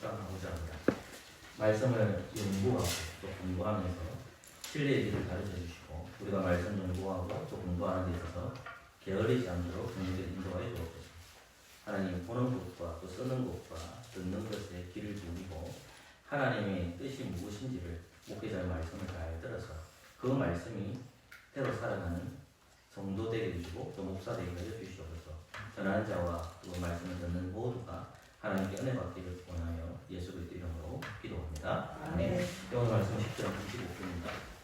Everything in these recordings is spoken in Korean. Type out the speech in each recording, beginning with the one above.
묵상하고자 합니다. 말씀을 연구하고 또 공부하면서 진리의 길을 가르쳐 주시고 우리가 말씀 연구하고 또 공부하는 데 있어서 게을리지 않도록 긍휼히 인도하여 주옵소서. 하나님 보는 것과 또 쓰는 것과 듣는 것에 귀를 기울이고 하나님의 뜻이 무엇인지를 목회자의 말씀을 잘 들어서 그 말씀이 대로 살아가는 성도 되게 해주시고 또 목사 되게 해주시옵소서. 전하는 자와 그 말씀을 듣는 모두가 하나님께 은혜 받기를 원하여 예수 그리스도 이름으로 기도합니다. 아멘. 오늘 말씀 10절 25분입니다.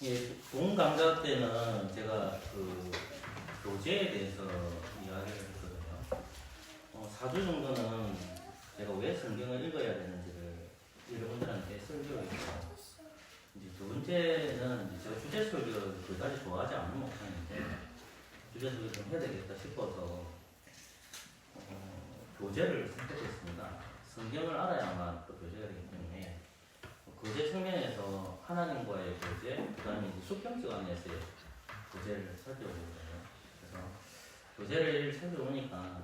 예, 본 강좌 때는 제가 그 교제에 대해서 이야기를 했거든요. 4주 정도는 제가 왜 성경을 읽어야 되는지를 여러분들한테 설교를 했고, 이제 두 번째는 이제 제가 주제 설교를 그다지 좋아하지 않는 목사인데 주제 설교를 좀 해야 되겠다 싶어서 교제를 선택했습니다. 성경을 알아야만 또 교제가 되기 때문에 교제 측면에서 하나님과의 교제, 그 다음에 수평적 안에서의 교제를 살펴보거든요. 그래서 교제를 살펴보니까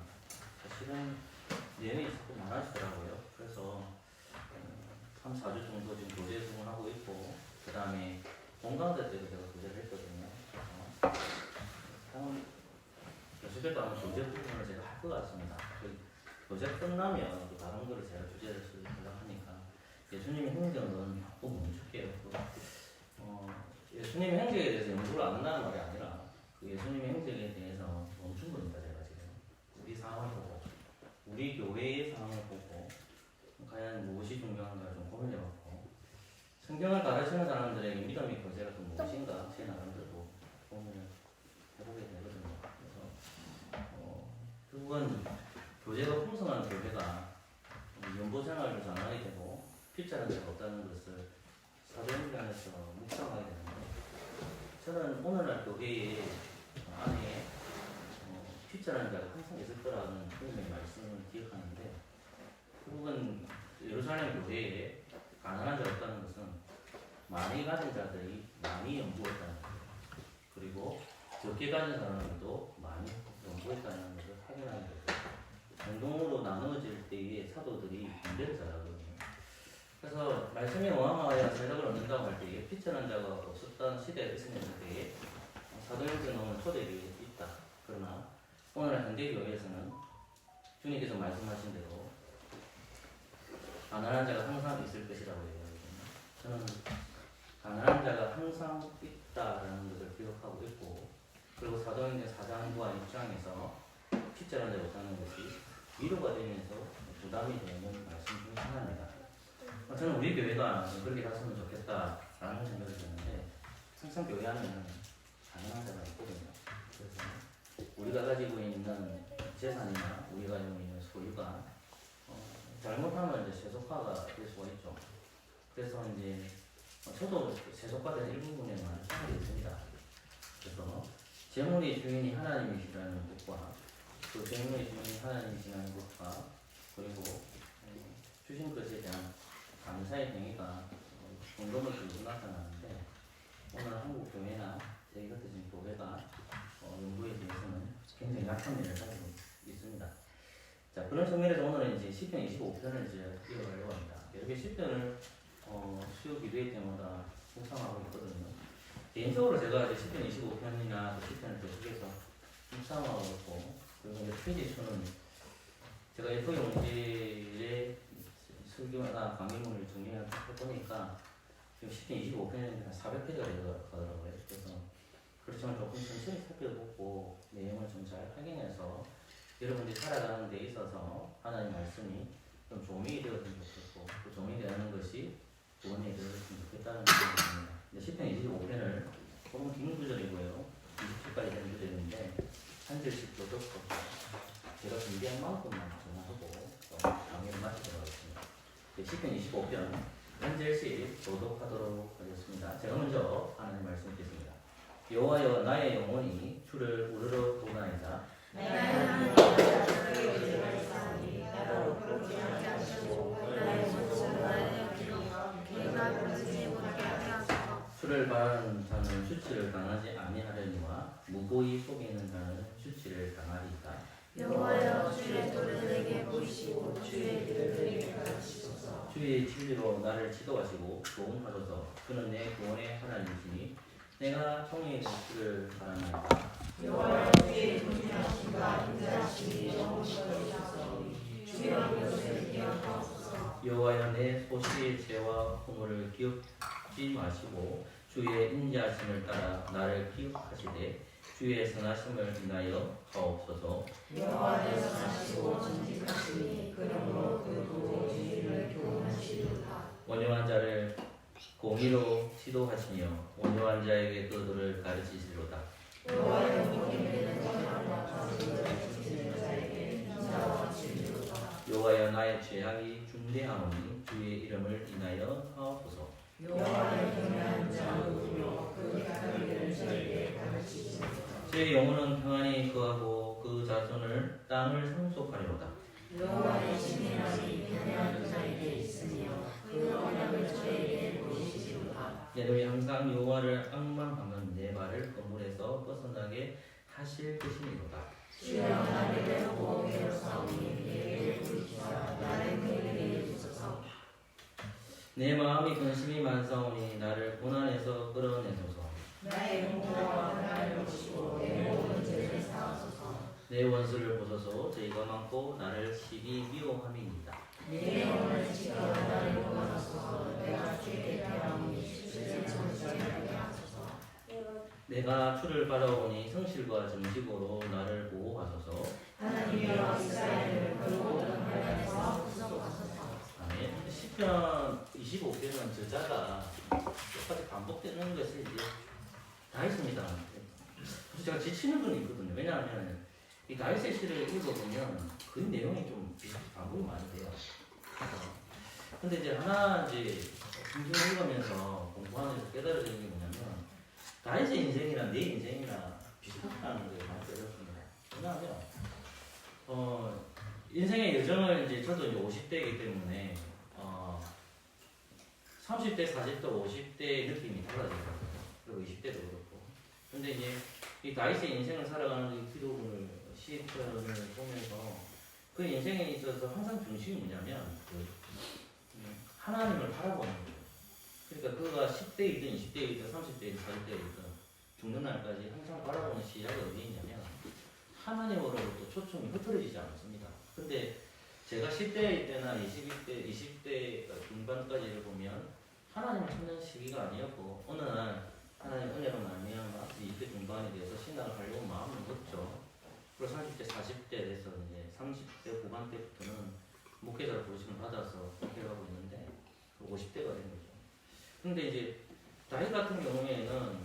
사실은 내용이 자꾸 많아지더라고요. 그래서 3, 4주 정도 지금 교제 수업하고 있고, 그 다음에 공강대 때도 제가 교제를 했거든요. 그래서 계속해서 아마 교제 부분을 제가 할 것 같습니다. 교제 끝나면 또 다른 거를 제가 주제를 쓰려고 하니까 예수님의 행적은 꼭 멈출게요. 예수님의 행적에 대해서 연구를 안 한다는 말이 아니라 그 예수님의 행적에 대해서 멈춘 겁니다. 제가 지금 우리 상황을 보고 우리 교회의 상황을 보고 과연 무엇이 중요한가 좀 고민해봤고 성경을 가르치는 사람들에게 믿음의 교제가 또 무엇인가 제 나름대로 고민을 해보게 되거든요. 그래서 결국은 교제가 풍성한 교회가 연보생활을 전하게 되고 피자라는 데가 없다는 것을 사도행전에서 묵상하게 되는데 저는 오늘날 교회의 안에 피자라는 데가 항상 있을 거라는 하나님의 말씀을 기억하는데 결국은 예루살렘 교회에 가난한 자가 없다는 것은 많이 가진 자들이 많이 연구했다는 것 그리고 적게 가진 사람들도 많이 연구했다는 것을 확인하는 거죠. 공동으로 나누어질 때에 사도들이 문제를 잘하거든요. 그래서 말씀이 어마어마하여 세력을 얻는다고 할 때에 피천한 자가 없었던 시대에 있을 때에 사도행전에 오는 초대들이 있다. 그러나 오늘 현대 교회에서는 주님께서 말씀하신 대로 가난한 자가 항상 있을 것이라고 얘기하거든요. 저는 가난한 자가 항상 있다라는 것을 기억하고 있고 그리고 사도행전 4장과 6장에서 피천한 자가 없다는 것이 위로가 되면서 부담이 되는 말씀 중에 하나입니다. 저는 우리 교회가 그렇게 갔으면 좋겠다라는 생각이 드는데 항상 교회 안에는 가난한 자가 있거든요. 그래서 우리가 가지고 있는 재산이나 우리가 가지고 있는 소유가 잘못하면 이제 세속화가 될 수가 있죠. 그래서 이제 저도 세속화된 일부분에 많은 생각이 있습니다. 그래서 재물의 주인이 하나님이시라는 것과 그 재물의 주인이 하나님이시라는 것과 그리고 주신 것에 대한 감사의 행위가 공동을 들고 나타나는데 오늘 한국 교회나 저희 같은 지금 교회가 연구에 대해서는 굉장히 약한 면을 가지고 있습니다. 자 그런 측면에서 오늘은 이제 시편 25편을 이제 읽어가려고 합니다. 여기 시편을 수요 기도회 때마다 묵상하고 있거든요. 개인적으로 제가 이제 시편 25편이나 시편을 계속해서 묵상하고 있고 그리고 이제 페이지 수는 제가 F 용지의 설교나 강의문을 정리해보니까 지금 시편 25편인데 한 400페이지가 되더라고요. 그래서 그렇지만 조금 천천히 살펴보고 내용을 좀 잘 확인해서 여러분들이 살아가는 데 있어서 하나님의 말씀이 좀 조명이 되었으면 좋겠고 그 조명이 되는 것이 구원에 이르렀으면 좋겠다는 생각입니다. 시편 25편을 조금 긴 구절이고요. 27까지 되는 구절인데 한 절씩 교독하고 제가 준비한 만큼만 전화하고 강의를 마치도록 하겠습니다. 시편 25편 한 절씩 교독하도록 하겠습니다. 제가 먼저 하나님 말씀 읽겠습니다. 여호와여 나의 영혼이 주를 우러러 보나이다. 주의 진리로 나를 지도하시고 도움하소서. 그는 내 구원의 하나님이시니 내가 종의 되시기를 바랍니다. 여호와여 주의 존귀하심과 인자하심이 영원시로소서. 주여 그것을 기억하옵소서. 여호와여 내 소시의 죄와 허물을 기억지 마시고 주의 인자하심을 따라 나를 기억하시되 주의 선하심을 인하여 하옵소서. 여호와께서 선하시고 정직하시니 그러므로 그 도의 주의를 교훈하시리로다. 온유한 자를 공의로 지도하시며 온유한 자에게 그 도를 가르치시리로다. 여호와여 공의는 자들과 지지는 자에게 인자와 진리로다. 여호와여 나의 죄악이 중대하오니 주의 이름을 인하여 하옵소서. 여호와의 경외하는 자는 누구며 그 악한 일을 저에게 가르치시리로다. 제 영혼은 평안히 거하고 그 자손을 땅을 상속하리로다. 여호와의 신명이 편애하는 자에게 있으며 그 언약을 저에게 보이시리로다. 내 눈이 항상 여호와를 앙망하면 내 말을 거물에서 벗어나게 하실 것이니로다. 주여 나를 배우고 괴로사오니 내게 부르시사 나를 긍휼히 여기소서. 내 마음이 근심이 많사오니 나를 고난에서 끌어내소서. 나의 공부와 나를 보시고 내 모든 죄를 사하소서. 내 원수를 보소서. 저희가 많고 나를 시기 미워함이니이다. 내 영혼을 지켜 나를 구원하소서. 내가 주에게 대하오니 주의 정죄하게 하소서. 내가 주를 바라오니 성실과 정직으로 나를 보호하소서. 하나님이여 이스라엘을 그 모든 환난에서 구속하소서. 아멘. 시편 25편은 저자가 똑같이 반복되는 것이 이제 다 있습니다. 그래서 제가 지치는 건 있거든요. 왜냐하면 이 다윗의 시를 읽어보면 그 내용이 좀 반복이 많이 돼요. 근데 이제 하나 이제 성경을 읽으면서 공부하면서 깨달아지는 게 뭐냐면 다윗의 인생이랑 내 인생이랑 비슷하다는 걸 많이 깨달았습니다. 왜냐하면 인생의 여정을 이제 저도 이제 50대이기 때문에 30대, 40대, 50대의 느낌이 달라지거든요. 그리고 20대도 그렇고. 근데 이제 이 다윗의 인생을 살아가는 이 기도문을 시편을 보면서 그 인생에 있어서 항상 중심이 뭐냐면 하나님을 바라보는 거예요. 그러니까 그가 10대이든 20대이든 30대이든 40대이든 죽는 날까지 항상 바라보는 시야가 어디 있냐면 하나님으로부터 초점이 흐트러지지 않습니다. 근데 제가 10대일 때나 20대 중반까지를 보면 하나님을 찾는 시기가 아니었고 어느 날 하나님 은혜로 말미암아 20대 중반이 돼서 신앙을 하려고 마음을 먹죠. 그리고 30대, 40대 돼서 이제 30대 후반 때부터는 목회자로 부르심을 받아서 목회하고 있는데 50대가 된 거죠. 근데 이제 다윗 같은 경우에는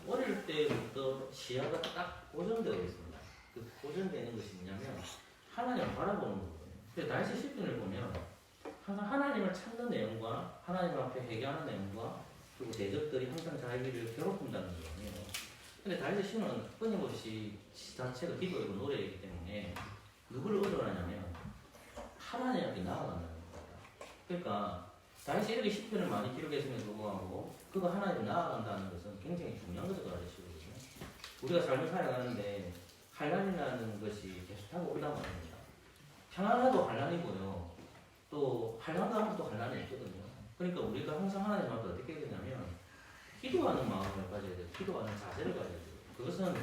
어릴 때부터 시야가 딱 고정되어 있습니다. 그 고정되는 것이 뭐냐면 하나님을 바라보는 거거든요. 근데 다윗의 시편을 보면 항상 하나님을 찾는 내용과 하나님 앞에 회개하는 내용과 그리고 대적들이 항상 자기를 괴롭힌다는 거예요. 근데 다윗의 시는 끊임없이 시 자체가 기도이고 노래이기 때문에 누구를 의존하냐면 하나님 앞에 나아간다는 겁니다. 그러니까 다윗이 이렇게 시편을 많이 기록했음에도 불구하고 그가 하나님 나아간다는 것은 굉장히 중요한 것을 가르치거든요. 우리가 삶을 살아가는데 환난이라는 것이 계속하고 올라오는 겁니다. 평안하도 환난이고요. 또 환난도 하면 또 환난이 있거든요. 그러니까 우리가 항상 하나님 앞에 어떻게 해야 되냐면 기도하는 마음을 가져야 돼요. 기도하는 자세를 가져야 돼요. 그것은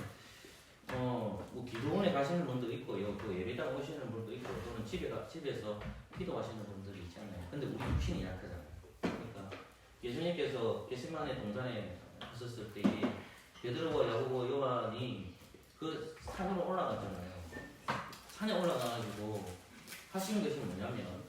뭐 기도원에 가시는 분도 있고요. 또 예배당 오시는 분도 있고 또는 집에서 기도하시는 분들이 있잖아요. 근데 우리 육신이 약하잖아요. 그러니까 예수님께서 겟세마네 동산에 하셨을 때 베드로와 야고보 요한이 그 산으로 올라갔잖아요. 산에 올라가가지고 하신 것이 뭐냐면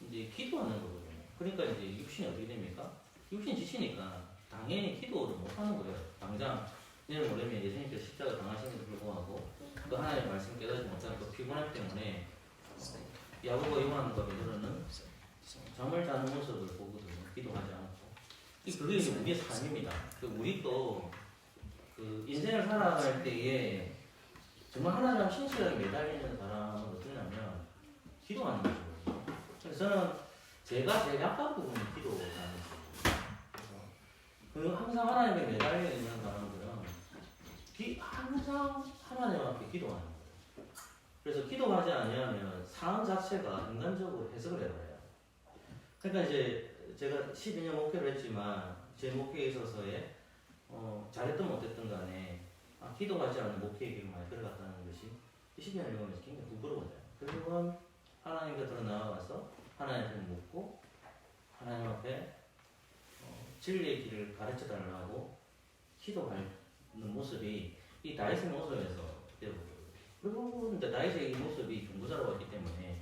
이제 기도하는 거거든요. 그러니까 이제 육신이 어떻게 됩니까? 육신이 지치니까 당연히 기도를 못 하는 거예요. 당장 내일 모레면 예수님께서 십자가 당하시는 불구하고 그 하나님의 말씀 깨닫지 못하는 그 피곤함 때문에 야고보 요한과 베드로는 잠을 자는 모습을 보거든요. 기도하지 않고. 그게 이제 우리의 삶입니다. 우리도 그 인생을 살아갈 때에 정말 하나님 신실하게 매달리는 사람은 어떠냐면 기도하는 거죠. 그래서 저는 제가 제일 약한 부분이 기도하는 거죠. 그리고 항상 하나님에 매달려 있는 사람들은 항상 하나님 앞에 기도하는 거예요. 그래서 기도하지 아니하면 상황 자체가 인간적으로 해석을 해버려요. 그러니까 이제 제가 12년 목회를 했지만 제 목회에 있어서의 잘했든 못했든 간에 기도하지 않는 목회의 길을 많이 들어갔다는 것이 10년을 경험해서 굉장히 부끄러워져요. 결국은 하나님 곁으로 나아가서 하나님 앞에 묻고 하나님 앞에 진리의 길을 가르쳐 달라고 기도하는 모습이 이 다윗의 모습에서 결국은 다윗의 이 모습이 중보자로 왔기 때문에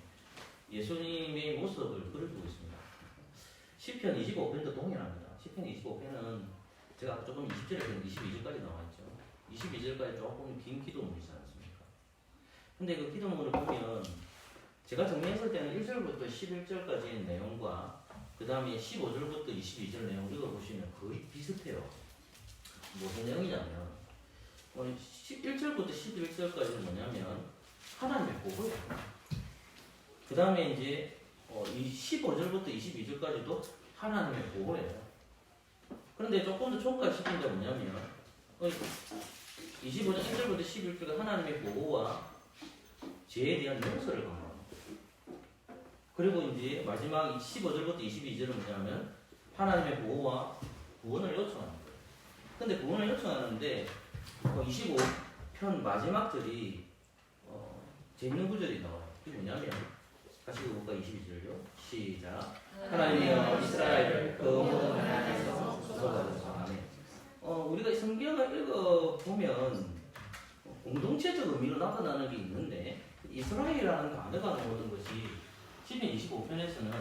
예수님의 모습을 그려주고 있습니다. 시편 25편도 동일합니다. 시편 25편은 제가 조금 20절에서 22절까지 나와있죠. 22절까지 조금 긴 기도문이지 않습니까? 근데 그 기도문을 보면 제가 정리했을 때는 1절부터 11절까지의 내용과 그 다음에 15절부터 22절 내용 읽어보시면 거의 비슷해요. 무슨 내용이냐면 1절부터 11절까지는 뭐냐면 하나님의 보호예요. 그 다음에 이제 이 15절부터 22절까지도 하나님의 보호예요. 그런데 조금 더 총괄시킨 게 뭐냐면 25절 1절부터 11절까지 하나님의 보호와 죄에 대한 용서를 강조합니다. 그리고 이제 마지막 15절부터 22절은 뭐냐면 하나님의 보호와 구원을 요청하는 거예요. 근데 구원을 요청하는데 25편 마지막 절이 재밌는 구절이 나와요. 그게 뭐냐면 다시 읽어볼까? 22절요. 시작. 하나님이여 이스라엘을 그 모든 나라에서 구속하소서. 아멘. 우리가 성경을 읽어보면 공동체적 의미로 나타나는 게 있는데 이스라엘이라는 단어가 나오는 것이 시편 25편에서는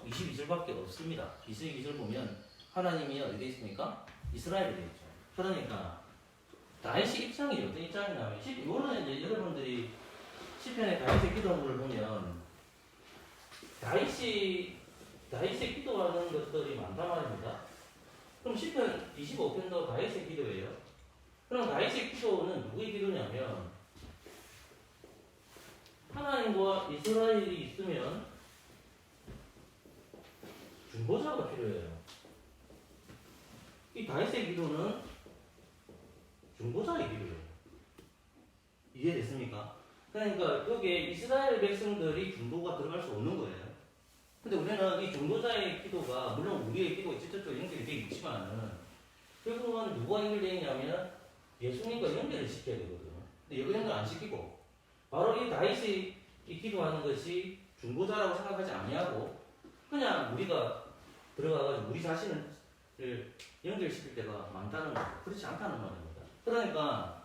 22절밖에 없습니다. 22절 보면 하나님이 어디 되어 있습니까? 이스라엘에 되어 있죠. 그러니까 다윗의 입장이 어떤 입장이냐면 이거는 이제 여러분들이 시편의 다윗의 기도문을 보면 다윗이 기도하는 것들이 많단 말입니다. 그럼 시편 25편도 다윗의 기도예요. 그럼 다윗의 기도는 누구의 기도냐면 하나님과 이스라엘이 있으면 중보자가 필요해요. 이 다윗의 기도는 중보자의 기도예요. 이해됐습니까? 그러니까 여기에 이스라엘 백성들이 중보가 들어갈 수 없는 거예요. 근데 우리는 이 중보자의 기도가 물론 우리의 기도가 직접적으로 연결이 되어 있지만 결국은 누구와 연결되어 있냐면 예수님과 연결을 시켜야 되거든요. 근데 여기 연결 안 시키고 바로 이 다윗이 이 기도하는 것이 중보자라고 생각하지 아니하고 그냥 우리가 들어가가지고 우리 자신을 연결시킬 때가 많다는 거죠. 그렇지 않다는 말입니다. 그러니까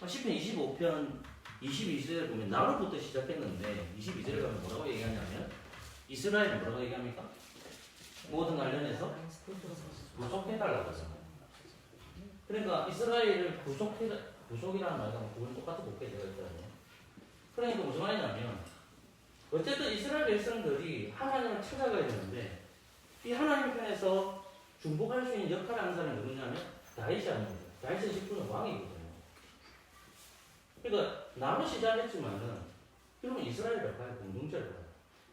시편 25편 22절에 보면 나로부터 시작했는데 22절에 가면 뭐라고 얘기하냐면 이스라엘은 뭐라고 얘기합니까? 모든 관련해서 구속해달라고 하잖아요. 그러니까 이스라엘을 구속이라는 말과 그건 똑같은 복귀가 있잖아요. 그러니까 무슨 말이냐면 어쨌든 이스라엘 백성들이 하나님을 찾아가야 되는데 이 하나님 편에서 중복할 수 있는 역할을 하는 사람이 누구냐면 다윗이 아닙니다. 다윗의 직분은 왕이거든요. 그러니까 나로 시작했지만은 그러면 이스라엘 역할 공동체를 해요.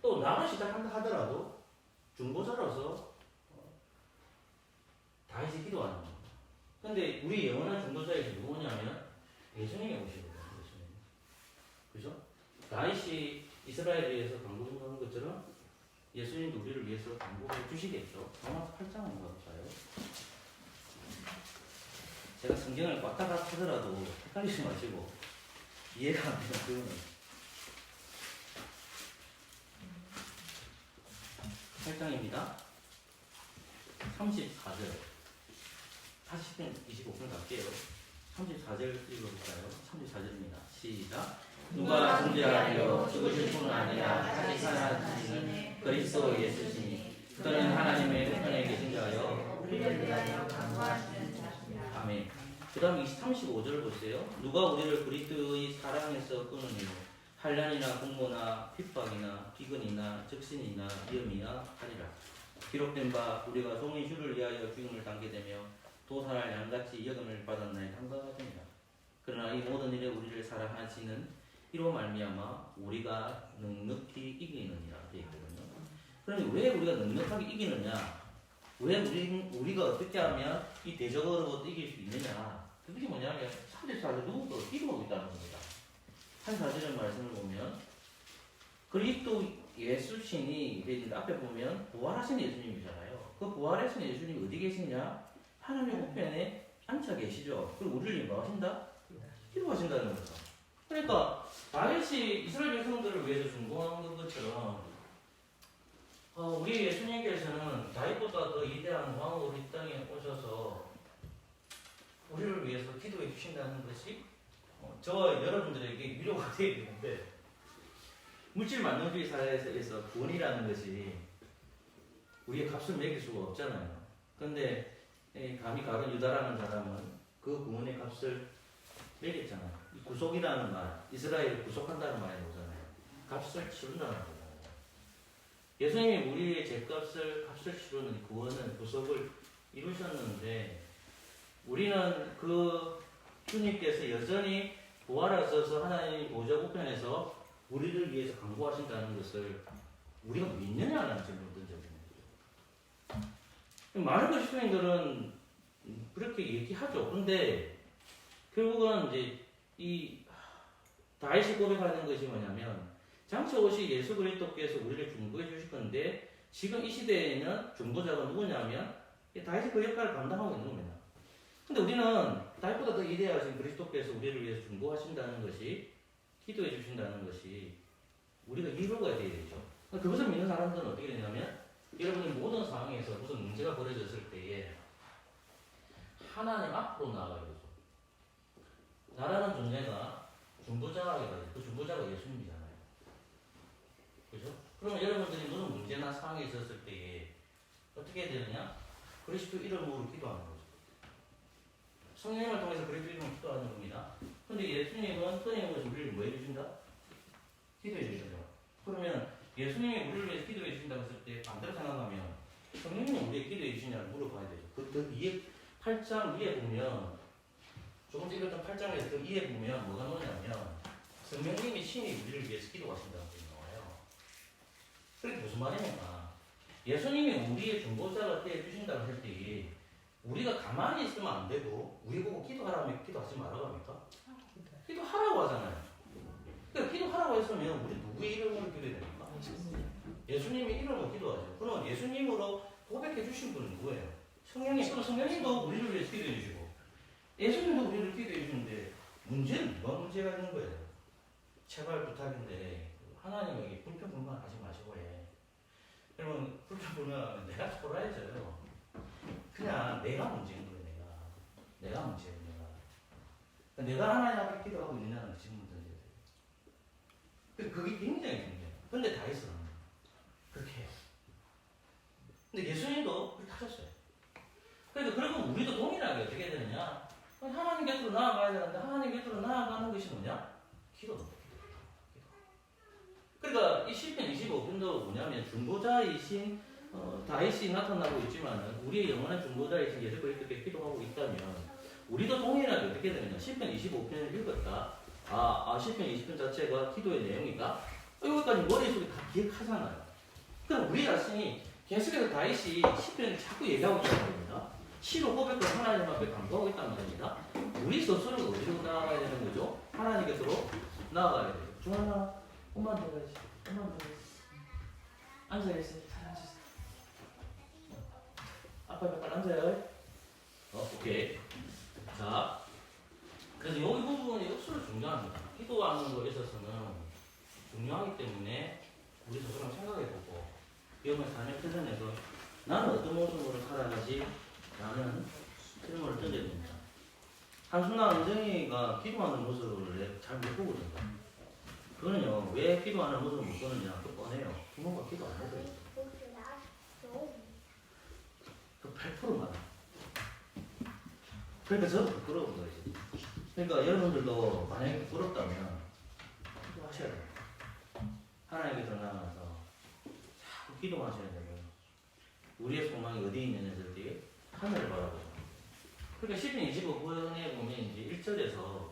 또 나로 시작한다 하더라도 중보자로서 다윗이 기도하는 겁니다. 근데 우리 영원한 중보자에서 누구냐면 예수님이 오시거든요. 예수님. 그죠? 다윗이 이스라엘에 의해서 강구하는 것처럼 예수님도 우리를 위해서 강구해 주시겠죠. 로마서 8장 한번 가볼까요? 제가 성경을 왔다 갔다 하더라도 헷갈리지 마시고 이해가 안 되는 부분은 8장입니다. 34절 다시 25분 갈게요. 34절 읽어볼까요? 34절입니다. 시작. 누가 존재하여 죽으실 뿐 아니라 다시 살아나시는 그리스도 예수시니 그는 하나님의 우편에 계신 자여 우리를 위하여 간구하시는 자십니다. 아멘. 그 다음 35절 보세요. 누가 우리를 그리스도의 사랑에서 끊으니요 환난이나 공고나 핍박이나 비근이나 적신이나 위험이나 하리라. 기록된 바 우리가 종의 주를 위하여 죽음을 당게 되며 도살할 양같이 여금을 받았나니 한가하니라. 그러나 이 모든 일에 우리를 사랑하시는 이로 말미암아 우리가 넉넉히 이기느니라 되어 있거든요. 그러면 왜 우리가 넉넉하게 이기느냐? 왜 우리가 어떻게 하면 이 대적으로부터 이길 수 있느냐? 그게 뭐냐면 34절 누구도 기도하고 있다는 겁니다. 한 사절의 말씀을 보면 그리스도 예수신이 이제 앞에 보면 부활하신 예수님이잖아요. 그 부활하신 예수님이 어디 계시냐? 하나님 우편에 앉아 계시죠. 그리고 우리를 뭐 하신다? 기도하신다는 거죠. 그러니까 다윗이 이스라엘 백성들을 위해서 중보한 것처럼 우리 예수님께서는 다윗보다 더 위대한 왕으로 이 땅에 오셔서 우리를 위해서 기도해 주신다는 것이 저와 여러분들에게 위로가 되어야 되는데 물질 만능주의 사회에서 구원이라는 것이 우리의 값을 매길 수가 없잖아요. 그런데 감히 가룟 유다라는 사람은 그 구원의 값을 매겼잖아요. 이 구속이라는 말, 이스라엘을 구속한다는 말이 오잖아요. 값을 치른다는 거잖아요. 예수님이 우리의 값을 치르는 구원은 구속을 이루셨는데 우리는 그 주님께서 여전히 부활하셔서 하나님 보좌 우편에서 우리를 위해서 강구하신다는 것을 우리가 믿느냐는 질문을 던져보는 거죠. 많은 그리스도인들은 그렇게 얘기하죠. 근데 결국은 이제 이 다윗이 고백하는 것이 뭐냐면 장차 오실 예수 그리스도께서 우리를 중보해 주실 건데 지금 이 시대에는 중보자가 누구냐면 다윗이 그 역할을 감당하고 있는 겁니다. 근데 우리는 다윗보다 더 위대하신 그리스도께서 우리를 위해서 중보하신다는 것이 기도해 주신다는 것이 우리가 이루어야 되죠. 그것을 믿는 사람들은 어떻게 되냐면 여러분이 모든 상황에서 무슨 문제가 벌어졌을 때에 하나님 앞으로 나아가야 되죠. 나라는 존재가 중보자가 돼요. 그 중보자가 예수님이잖아요. 그죠? 그러면 여러분들이 무슨 문제나 상황에 있었을 때에 어떻게 해야 되느냐? 그리스도 이름으로 기도하는 거죠. 성령님을 통해서 그리스도 이름으로 기도하는 겁니다. 근데 예수님은 끊임없이 우리를 뭐 해주신다? 기도해 주시죠. 그러면 예수님이 우리를 위해서 기도해 주신다고 했을 때 반대로 생각하면 성령님은 우리에게 기도해 주시냐를 물어봐야 되죠. 그 위에 8장 위에 보면 조금 전에 읽었던 8장에서 그 위에 보면 뭐가 나오냐면 성령님이 신이 우리를 위해서 기도하신다고 나와요. 그게 무슨 말이냐면 예수님이 우리의 중보자가 되어 주신다고 할 때 우리가 가만히 있으면 안 되고 우리 보고 기도하라면 기도하지 말라고 합니까? 기도하라고 하잖아요. 그러니까 기도하라고 했으면 우리 누구의 이름으로 기도해야 됩니까? 예수님의 이름으로 기도하죠. 그러면 예수님으로 고백해 주신 분은 누구예요? 성령님. 그럼 성령님도 우리를 위해서 기도해 주시고 예수님도 우리를 기도해 주시는데 문제는 뭐가 문제가 있는 거예요? 제발 부탁인데 하나님에게 불평불만하지 마시고 해. 그러면 불평불만하면 내가 초라해져요. 그냥 내가 문제인 거예요. 내가 문제예요. 내가 하나님 앞에 기도하고 있느냐는 질문 던져야 돼요. 그게 굉장히 중요해요. 근데 다윗은 그렇게 해요. 근데 예수님도 그렇게 하셨어요. 그래서 그러면 우리도 동일하게 어떻게 해야 되느냐? 하나님 곁으로 나아가야 되는데 하나님 곁으로 나아가는 것이 뭐냐? 기도. 그러니까 이 시편 25편도 뭐냐면 중보자이신 다윗이 나타나고 있지만 우리의 영원한 중보자이신 예수 그리스도께 기도하고 있다면 우리도 동일하게 어떻게 되느냐? 시편 25편을 읽었다. 시편 20편 자체가 기도의 내용이다. 여기까지 머릿속에 다 기억하잖아요. 그럼 우리 자신이 계속해서 다윗이 시편을 자꾸 얘기하고 있다는 겁니다. 시로 고백을 하나님 앞에 강구하고 있단 말입니다. 우리 스스로가 어디로 나아가야 되는 거죠? 하나님께서로 나아가야 돼요. 중하나, 엄마 들어야지. 엄마 들어야지. 앉아야지. 잘 앉으세요. 아빠 옆에 앉아요. 오케이. 자, 그래서 여기 부분이 역수로 중요합니다. 기도하는 거에 있어서는 중요하기 때문에 우리 스스로 생각해보고 위험한 삶의 표현에서 나는 어떤 모습으로 살아가지? 라는 질문을 던져야 됩니다. 한순간 은정이가 기도하는 모습을 잘 못 보거든요. 그거는요, 왜 기도하는 모습을 못 보느냐? 그 뻔해요. 부모가 기도 안 해줘요. 그 8%만. 그러니까 저도 부끄러운 거지. 그러니까 여러분들도 만약에 부끄럽다면 기도하셔야 돼요. 하나님께서 나가서 자꾸 기도하셔야 돼요. 우리의 소망이 어디 있느냐 할 때 하늘을 바라보죠. 그러니까 시편 25편에 보면 이제 1절에서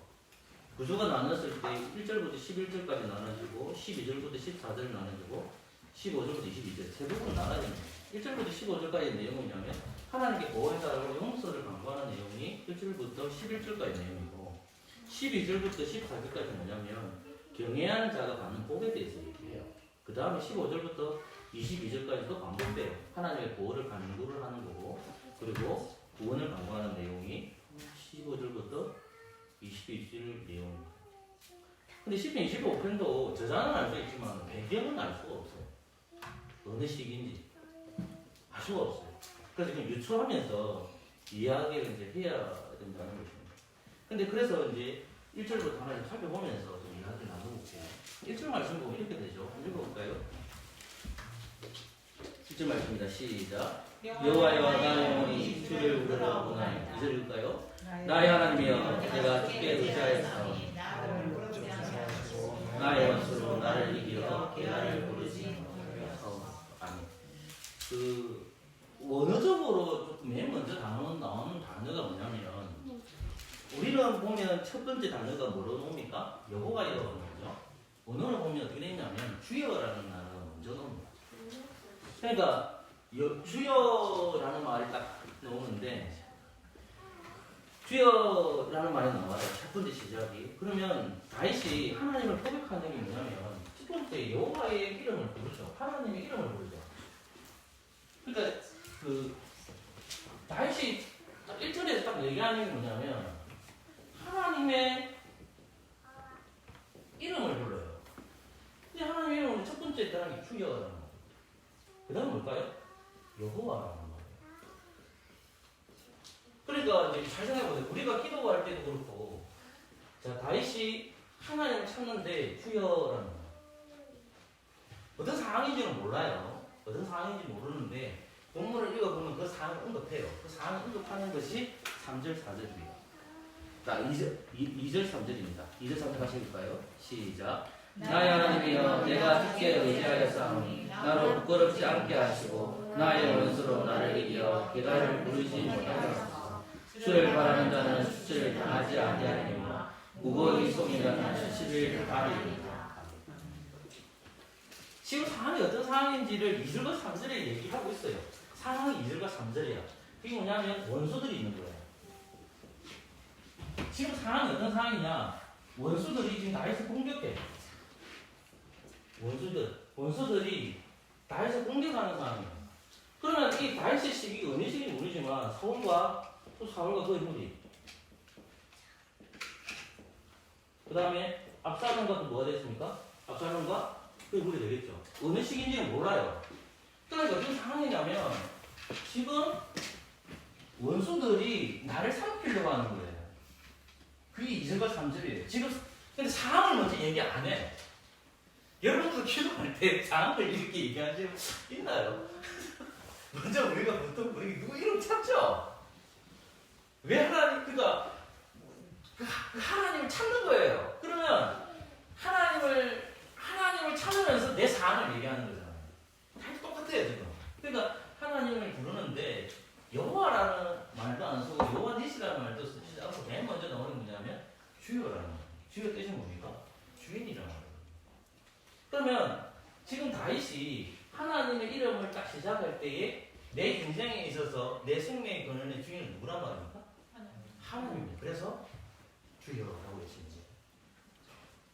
구조가 나눴을 때 1절부터 11절까지 나눠지고 12절부터 14절 나눠지고 15절부터 22절 세 부분 나눠집니다. 1절부터 15절까지의 내용은 뭐냐면 하나님께 보호해달라고 용서를 강구하는 내용이 1절부터 11절까지 내용이고 12절부터 14절까지 뭐냐면 경외하는 자가 받는 복에 대해서 얘기해요. 그 다음에 15절부터 22절까지도 반복돼요. 하나님의 보호를 간구를 하는 거고, 그리고 구원을 간구하는 내용이 15절부터 22절 내용입니다. 근데 시편 25편도 저자는 알 수 있지만 배경은 알 수가 없어요. 어느 시기인지 알 수가 없어요. 그래서 지금 유추하면서 이야기를 이제 해야 된다는 것입니다. 근데 그래서 이제 1절부터 하나 좀 살펴보면서 좀 이야기를 나눠볼게요. 1절 말씀 보면 이렇게 되죠. 한번 읽어볼까요? 1절 말씀입니다. 시작. 여호와여 나의 영혼이 주를 부르러구나. 2절 읽을까요? 나의 하나님이여 내가 주께 의지하였사오니 나의 원수로 나를 이기어 계단을 부르지 아멘. 그 원어적으로 조금 맨 먼저 나오는 단어가 뭐냐면, 우리는 보면 첫 번째 단어가 뭐로 나옵니까? 여호와여라는 거죠. 원어를 보면 어떻게 되냐면 주여라는 단어가 먼저 나옵니다. 그러니까 주여라는 말이 딱 나오는데, 주여라는 말이 나와요. 첫 번째 시작이. 그러면 다윗이 하나님을 고백하는 게 뭐냐면, 첫 번째 여호와의 이름을 부르죠. 하나님의 이름을 부르죠. 그러니까 그 다윗이 1절에서 딱 얘기하는 게 뭐냐면 하나님의 이름을 불러요. 근데 하나님의 이름은 첫 번째 들어가는 게 주여라는 거예요. 그 다음에 뭘까요? 여호와라는 말이에요. 그러니까 이제 잘 생각해보세요. 우리가 기도할 때도 그렇고, 자, 다윗이 하나님을 찾는데 주여라는 거예요. 어떤 상황인지는 몰라요. 어떤 상황인지 모르는데 본문을 읽어보면 그 상황을 언급해요. 그 상황을 언급하는 것이 3절, 4절입니다. 자, 2절, 3절입니다. 2절, 3절 같이 읽을까요? 시작. 나의 하나님이여 내가 주께 의지하였사오니 나로 부끄럽지 않게 하시고 나의 원수로 나를 이겨 계단을 부르지 못하게 하소서. 주를 바라는 자는 수치를 당하지 아니하리니와 무고히 속인 자는 수치를 당하리이다. 지금 상황이 어떤 상황인지를 2절과 3절에 얘기하고 있어요. 상황이 2절과 3절이야. 그게 뭐냐면 원수들이 있는 거예요. 지금 상황이 어떤 상황이냐? 원수들이 지금 다윗을 공격해. 원수들이 다윗을 공격하는 상황이에요. 그러면 이 다윗의 시기가 어느 시기인지 모르지만 사울과 그의 무리, 그 다음에 압살롬과 또 뭐가 됐습니까? 압살롬과 그게 무리 되겠죠. 어느 시기인지는 몰라요. 그러니까 어떤 상황이냐면 지금 원수들이 나를 삼키려고 하는 거예요. 그게 2절과 3절이에요. 지금 근데 상황을 먼저 얘기 안 해. 여러분도 기도할 때 상황을 이렇게 얘기한 적 있나요? 먼저 우리가 보통 우리 누구 이름 찾죠? 왜 그러니까 하나님을 찾는 거예요. 그러면 하나님을 찾으면서 내 상황을 얘기하는 거잖아요. 다 똑같아요 지금. 그러니까 하나님을 부르는데 여호와라는 말도 안 쓰고 여호와 니시라는 말도 쓰지 않고 맨 먼저 나오는 뭐냐면 주여라는 말. 주여 뜻이 뭡니까? 주인이라는 말이에요. 그러면 지금 다윗이 하나님의 이름을 딱 시작할 때에 내 인생에 있어서 내 생명의 근원의 주인은 누구란 말입니까? 하나님입니다. 그래서 주여라고 했습니다.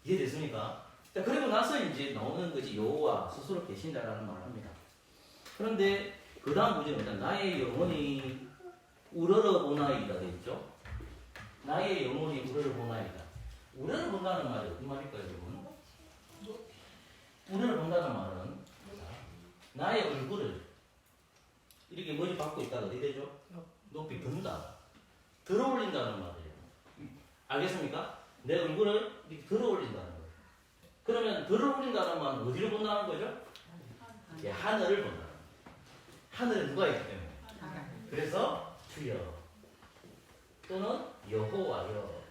이해됐습니까? 자, 그리고 나서 이제 나오는 것이 여호와 스스로 계신다라는 말을 합니다. 그런데 그 다음 구절입니다. 나의 영혼이 우러러보나이다 되어 있죠. 나의 영혼이 우러러보나이다. 우러러본다는 말이 어떤 말일까요, 여러분? 우러러본다는 말은 나의 얼굴을 이렇게 머리 박고 있다가 어디 되죠? 높이 든다. 들어올린다는 말이에요. 알겠습니까? 내 얼굴을 이렇게 들어올린다는 거예요. 그러면 들어올린다는 말은 어디를 본다는 거죠? 예, 하늘을 본다는 거예요. 하늘에 누가 있기 때문에. 그래서 주여 또는 여호와여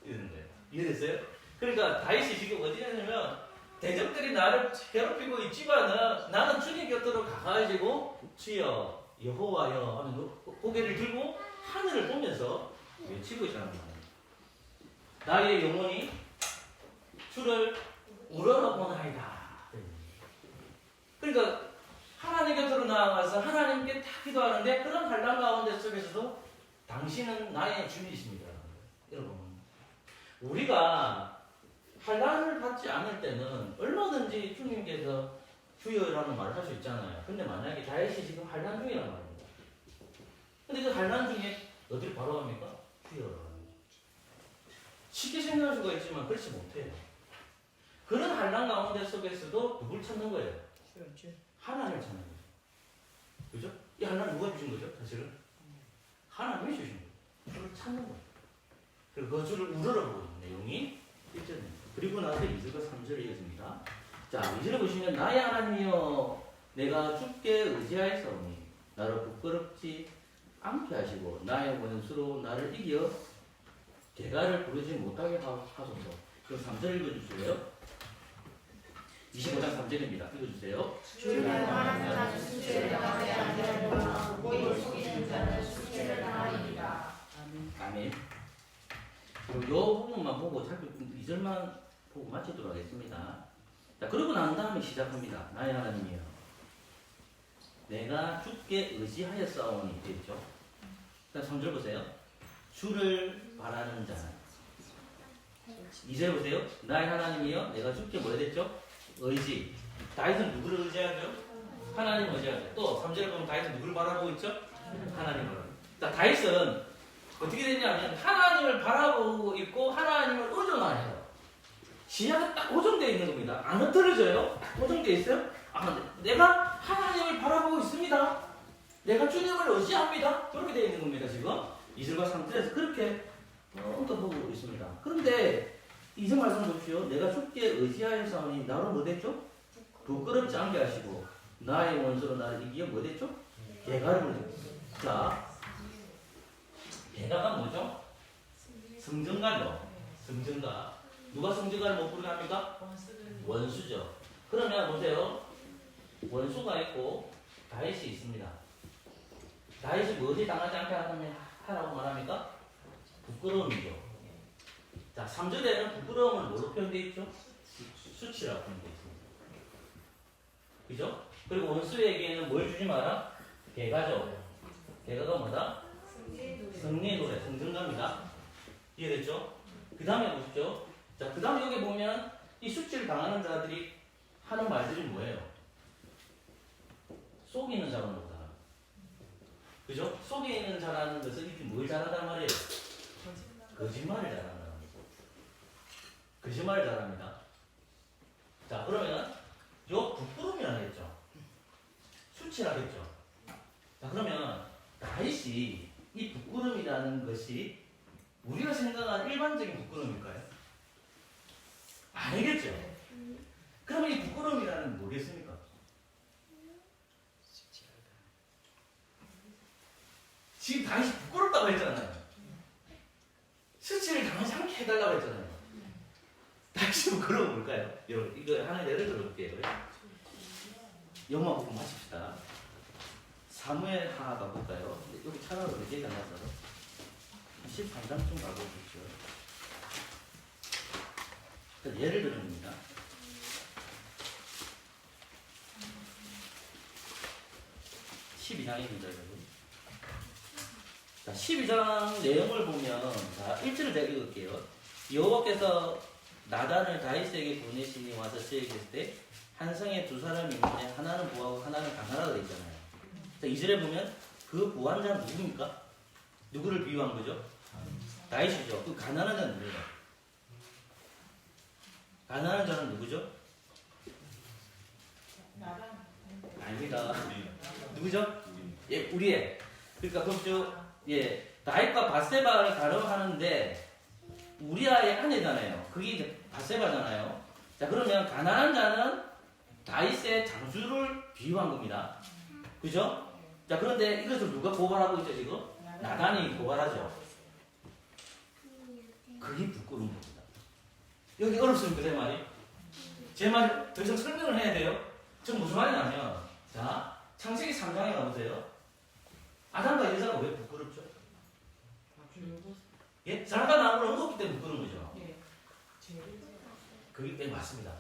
이러는 거예요. 이해됐어요? 그러니까 다윗이 지금 어디 가냐면 대적들이 나를 괴롭히고 있지만은 나는 주님 곁으로 가가지고 주여 여호와여 하는 고개를 들고 하늘을 보면서 외치고 있다는 말이에요. 나의 영혼이 주를 우러러보나이다. 그러니까 하나님 곁으로 나아가서 하나님께 다 기도하는데 그런 환난 가운데 속에서도 당신은 나의 주님이십니다. 여러분, 우리가 환란을 받지 않을 때는 얼마든지 주님께서 주여라는 말을 할 수 있잖아요. 근데 만약에 다윗이 지금 환란 중이란 말입니다. 근데 그 환란 중에 어디를 바로 갑니까? 주여라는 거죠. 쉽게 생각할 수가 있지만 그렇지 못해요. 그런 환란 가운데 속에서도 누굴 찾는 거예요? 하나님을 찾는 거죠. 그죠? 이 환란 누가 주신 거죠? 사실은 하나님이 주신 거예요. 주를 찾는 거예요. 그리고 그 주를 우러러보는 내용이 1절입니다. 그리고 나서 2절과 3절을 이어집니다. 자, 2절에 보시면 나의 하나님이여 내가 주께 의지하였사오니 나를 부끄럽지 않게 하시고 나의 원수로 나를 이겨 개가를 부르지 못하게 하소서. 그럼 3절 읽어주실래요? 25장 3절입니다. 읽어주세요. 주를 말하는 자는 수치를 당하지 아니하리라 모의 속이는 자는 수치를 당하리이다. 아멘. 그럼 요 부분만 보고 자꾸 2절만 보고 마치도록 하겠습니다. 자, 그러고 난 다음에 시작합니다. 나의 하나님이여 내가 주께 의지하였사오니 되죠. 자, 3절 보세요. 주를 바라는 자는 2절 보세요. 나의 하나님이여 내가 주께 뭐라 됐죠? 의지. 다윗은 누구를 의지하죠? 하나님을 의지하죠. 또 3절에 보면 다윗은 누구를 바라보고 있죠? 하나님을. 자, 다윗은 어떻게 되냐면 하나님을 바라보고 있고 하나님을 의존하여요. 시야가 딱 고정되어 있는 겁니다. 안 흐트러져요. 딱 고정되어 있어요. 아, 내가 하나님을 바라보고 있습니다. 내가 주님을 의지합니다. 그렇게 되어 있는 겁니다. 지금 2절과 3절에서 그렇게 언급하고 있습니다. 그런데 2절 말씀 보십시오. 내가 주께 의지하였사오니 나로 뭐됐죠? 부끄럽지 않게 하시고 나의 원수로 나를 이기어 뭐됐죠? 개가를 부르셨어요. 자, 개가가 뭐죠? 성전가죠. 성전가. 누가 성전가를 못 부르게 합니까? 원수죠. 그러면 보세요. 원수가 있고 다윗이 있습니다. 다윗이 무엇이 당하지 않게 하라고 말합니까? 부끄러움이죠. 자, 3절에는 부끄러움은 뭐로 표현되어 있죠? 수치라고 표현되어 있습니다. 그죠? 그리고 원수에게는 뭘 주지 마라? 개가죠. 개가가 뭐다? 승리의 노래, 성전가입니다. 이해됐죠? 그 다음에 보십시오. 자, 그 다음에 여기 보면 이 수치를 당하는 자들이 하는 말들이 뭐예요? 속이는 자라는 거다. 그죠? 속이는 자라는 것은 이렇게 뭘 잘한단 말이에요? 거짓말을 잘한다는 거죠. 거짓말을 잘합니다. 자, 그러면 요 부끄러움이라고 했죠. 수치라고 했죠. 자, 그러면 다윗이 이 부끄러움이라는 것이 우리가 생각하는 일반적인 부끄러움일까요? 아니겠죠. 그러면 이 부끄러움이라는 뭐겠습니까? 지금 다윗이 부끄럽다고 했잖아요. 수치를 당하지 않게 해달라고 했잖아요. 다윗이 부끄러운 뭘까요? 여러분, 이거 하나 예를 들어볼게요. 영화 보고 마칩시다. 사무엘 하나 가볼까요? 여기 차라리 얘기가 나서 13장쯤 가보십시오. 예를 들어봅니다. 12장입니다, 여러분. 자, 12장 내용을 보면, 자, 1절을 제가 읽을게요. 여호와께서 나단을 다윗에게 보내시니 와서 저에게 했을 때, 한 성에 두 사람이 있는데, 하나는 부하고 하나는 가난하다 되어 있잖아요. 자, 2절에 보면, 그 부한 자는 누굽니까? 누구를 비유한 거죠? 다윗이죠. 그 가난한 자는 누구예요? 가난한 자는 누구죠? 아닙니다. 누구죠? 예, 우리의. 그러니까 그렇죠. 예, 다윗과 밧세바를 가름하는데 우리아의 아내잖아요. 그게 이제 밧세바잖아요. 자, 그러면 가난한 자는 다윗의 장수를 비유한 겁니다. 그죠? 자, 그런데 이것을 누가 고발하고 있죠, 지금? 나단이 고발하죠. 그게 부끄러운 겁니다. 여기 어렵습니까, 제 말이? 제 말 더 이상 설명을 해야 돼요? 지금 무슨 말이냐면, 자, 창세기 3장에 가보세요. 아담과 여자가 왜 부끄럽죠? 예? 사람과 나무를 얻었기 때문에 부끄러운 거죠. 그게 맞습니다.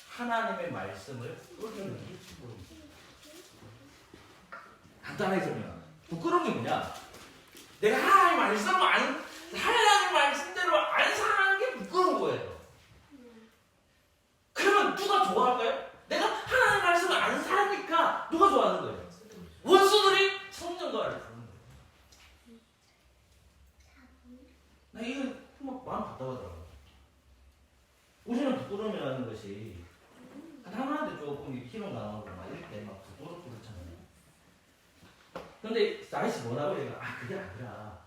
하나님의 말씀을 얻는 게 부끄러운 거죠. 간단해지면 부끄러운 게 뭐냐? 내가 하나님 말씀대로 안 사는 게 부끄러운 거예요. 부끄러움이라는 것이 하나한테 조금 피로 나오고 막 이렇게 막 부끄럽잖아요. 근데 다윗이 뭐라고 해요? 아 그게 아니라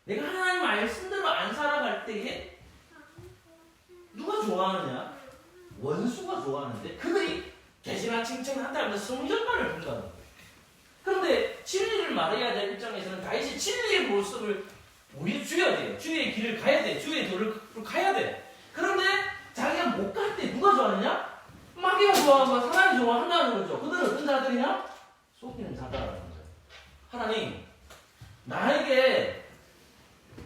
내가 하나님 말씀대로 안 살아갈 때에 누가 좋아하느냐? 원수가 좋아하는데 그들이 대신한 칭찬을 한다면 성전만을 본다는 거예요. 그런데 진리를 말해야 될 입장에서는 다윗이 진리의 모습을 우리 주어야 돼요. 주의 길을 가야 돼. 주의 도를 가야 돼. 그런데 자기가 못 갈 때 누가 좋아하느냐? 마귀가 좋아하고 사람이 좋아한다는 거죠. 그들은 어떤 자들이냐? 속이는 자다라는 거죠. 하나님 나에게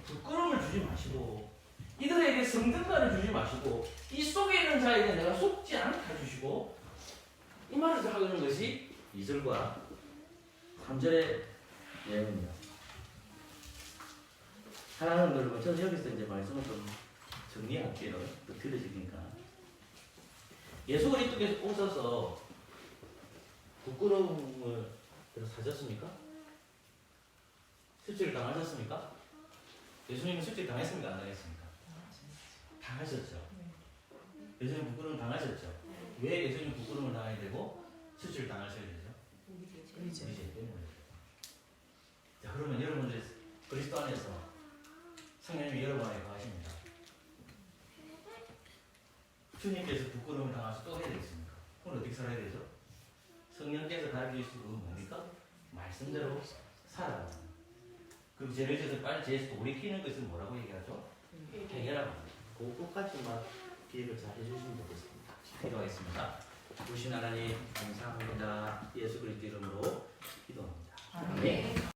부끄러움을 주지 마시고 이들에게 성등감을 주지 마시고 이 속에 있는 자에게 내가 속지 않게 해주시고 이 말을 하는 것이 2절과 3절의 내용입니다. 사랑하는 여러분, 저는 여기서 이제 말씀을 좀 정리할게요. 또 들으시니까. 예수 그리스도께서 오셔서 부끄러움을 사셨습니까? 수치를 당하셨습니까? 예수님은 수치를 당했습니까? 안 당했습니까? 당하셨죠. 예수님 부끄러움 당하셨죠. 왜 예수님 부끄러움을 당해야 되고 수치를 당하셔야 되죠? 의지 때문에. 자, 그러면 여러분들 그리스도 안에서 성령님이 여러분 안에 거하십니다. 주님께서 부끄러움을 당하셔서 또 해야 되겠습니까? 그럼 어떻게 살아야 되죠? 성령께서 가르치시는 건 뭡니까? 말씀대로 살아가는. 그리고 죄를 지어서 빨리 죄에서 돌이키는 것은 뭐라고 얘기하죠? 해결하고. 그것까지만 기회를 잘 해주시면 좋겠습니다. 기도하겠습니다. 주신 하나님 감사합니다. 예수 그리스도 이름으로 기도합니다. 아멘.